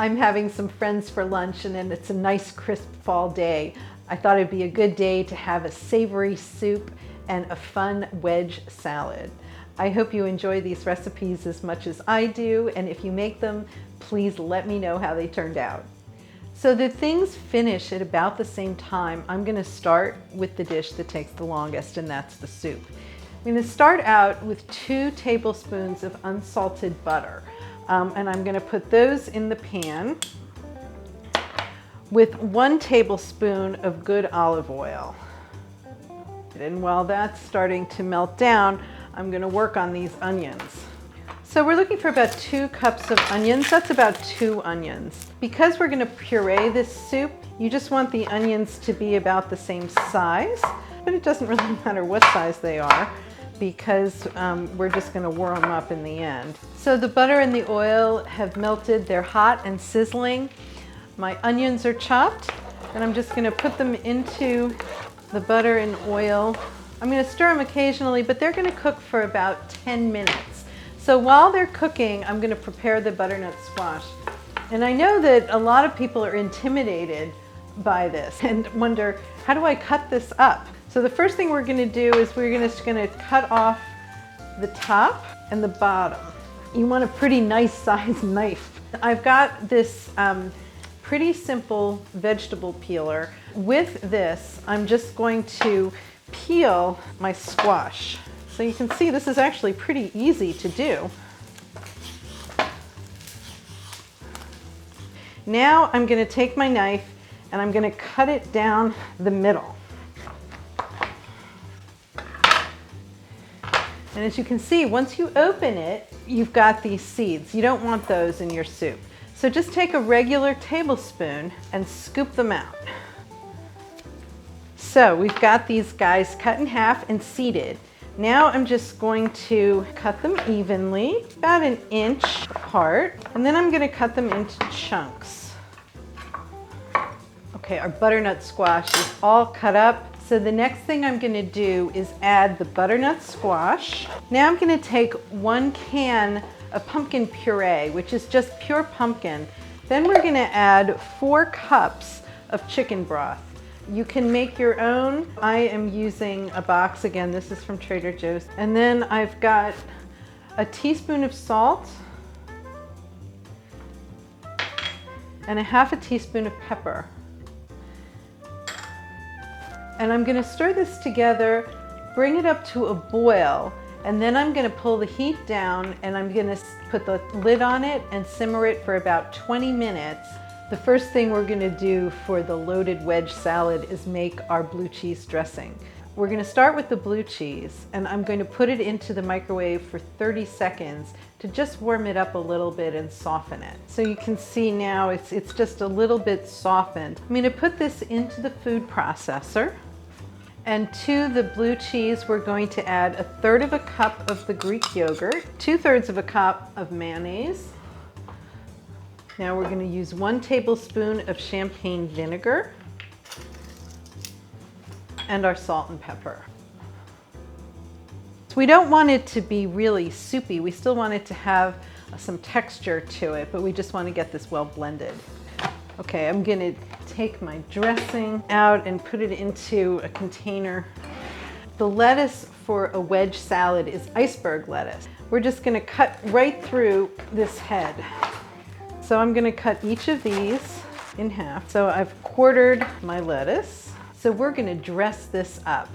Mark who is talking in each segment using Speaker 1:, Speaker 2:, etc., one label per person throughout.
Speaker 1: I'm having some friends for lunch and then it's a nice crisp fall day. I thought it'd be a good day to have a savory soup and a fun wedge salad. I hope you enjoy these recipes as much as I do, and if you make them, please let me know how they turned out. So that things finish at about the same time, I'm going to start with the dish that takes the longest, and that's the soup. I'm going to start out with 2 tablespoons of unsalted butter, and I'm going to put those in the pan with 1 tablespoon of good olive oil. And while that's starting to melt down, I'm going to work on these onions. So we're looking for about 2 cups of onions. That's about 2 onions. Because we're going to puree this soup, you just want the onions to be about the same size, but it doesn't really matter what size they are because we're just going to warm them up in the end. So the butter and the oil have melted. They're hot and sizzling. My onions are chopped, and I'm just going to put them into the butter and oil. I'm going to stir them occasionally, but they're going to cook for about 10 minutes. So while they're cooking, I'm going to prepare the butternut squash. And I know that a lot of people are intimidated by this and wonder, how do I cut this up? So the first thing we're going to do is we're just going to cut off the top and the bottom. You want a pretty nice sized knife. I've got this pretty simple vegetable peeler. With this, I'm just going to peel my squash. So you can see this is actually pretty easy to do. Now I'm going to take my knife and I'm going to cut it down the middle. And as you can see, once you open it, you've got these seeds. You don't want those in your soup. So just take a regular tablespoon and scoop them out. So we've got these guys cut in half and seeded. Now I'm just going to cut them evenly, about 1 inch apart, and then I'm going to cut them into chunks. Okay, our butternut squash is all cut up. So the next thing I'm going to do is add the butternut squash. Now I'm going to take 1 can of pumpkin puree, which is just pure pumpkin. Then we're going to add 4 cups of chicken broth. You can make your own. I am using a box. Again, this is from Trader Joe's. And then I've got a teaspoon of salt and a half a teaspoon of pepper. And I'm going to stir this together, bring it up to a boil, and then I'm going to pull the heat down and I'm going to put the lid on it and simmer it for about 20 minutes. The first thing we're going to do for the loaded wedge salad is make our blue cheese dressing. We're going to start with the blue cheese, and I'm going to put it into the microwave for 30 seconds to just warm it up a little bit and soften it. So you can see now it's just a little bit softened. I'm going to put this into the food processor. And to the blue cheese, we're going to add 1/3 cup of the Greek yogurt, 2/3 cup of mayonnaise. Now we're going to use 1 tablespoon of champagne vinegar and our salt and pepper. So we don't want it to be really soupy. We still want it to have some texture to it, but we just want to get this well blended. Okay, I'm going to take my dressing out and put it into a container. The lettuce for a wedge salad is iceberg lettuce. We're just going to cut right through this head. So I'm going to cut each of these in half. So I've quartered my lettuce. So we're going to dress this up.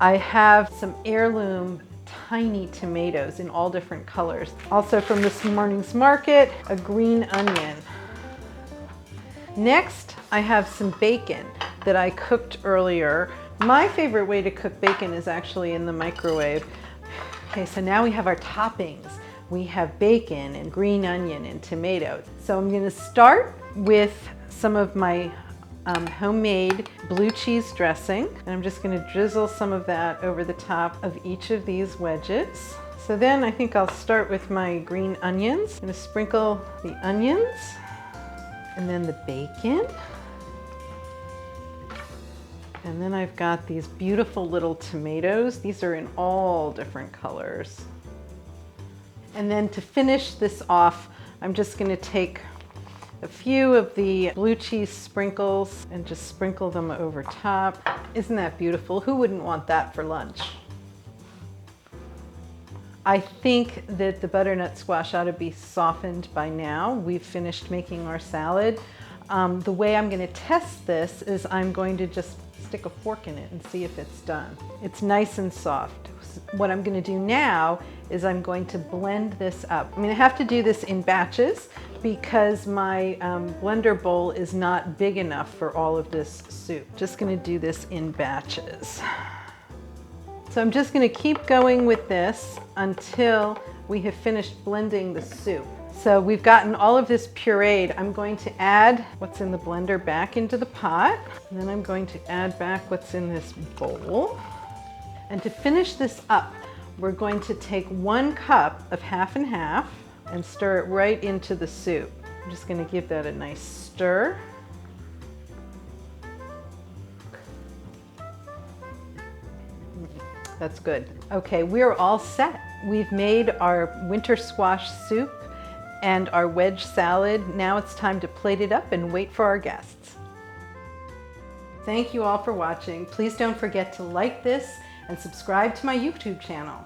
Speaker 1: I have some heirloom tiny tomatoes in all different colors. Also from this morning's market, a green onion. Next, I have some bacon that I cooked earlier. My favorite way to cook bacon is actually in the microwave. Okay, so now we have our toppings. We have bacon and green onion and tomatoes. So I'm going to start with some of my homemade blue cheese dressing. And I'm just going to drizzle some of that over the top of each of these wedges. So then I think I'll start with my green onions. I'm going to sprinkle the onions and then the bacon. And then I've got these beautiful little tomatoes. These are in all different colors. And then to finish this off, I'm just going to take a few of the blue cheese sprinkles and just sprinkle them over top. Isn't that beautiful? Who wouldn't want that for lunch? I think that the butternut squash ought to be softened by now. We've finished making our salad. The way I'm going to test this is I'm going to just stick a fork in it and see if it's done. It's nice and soft. What I'm going to do now is I'm going to blend this up. I'm going to have to do this in batches because my blender bowl is not big enough for all of this soup. Just going to do this in batches. So I'm just going to keep going with this until we have finished blending the soup. So we've gotten all of this pureed. I'm going to add what's in the blender back into the pot. And then I'm going to add back what's in this bowl. And to finish this up, we're going to take 1 cup of half and half and stir it right into the soup. I'm just going to give that a nice stir. That's good. Okay, we're all set. We've made our winter squash soup and our wedge salad. Now it's time to plate it up and wait for our guests. Thank you all for watching. Please don't forget to like this and subscribe to my YouTube channel.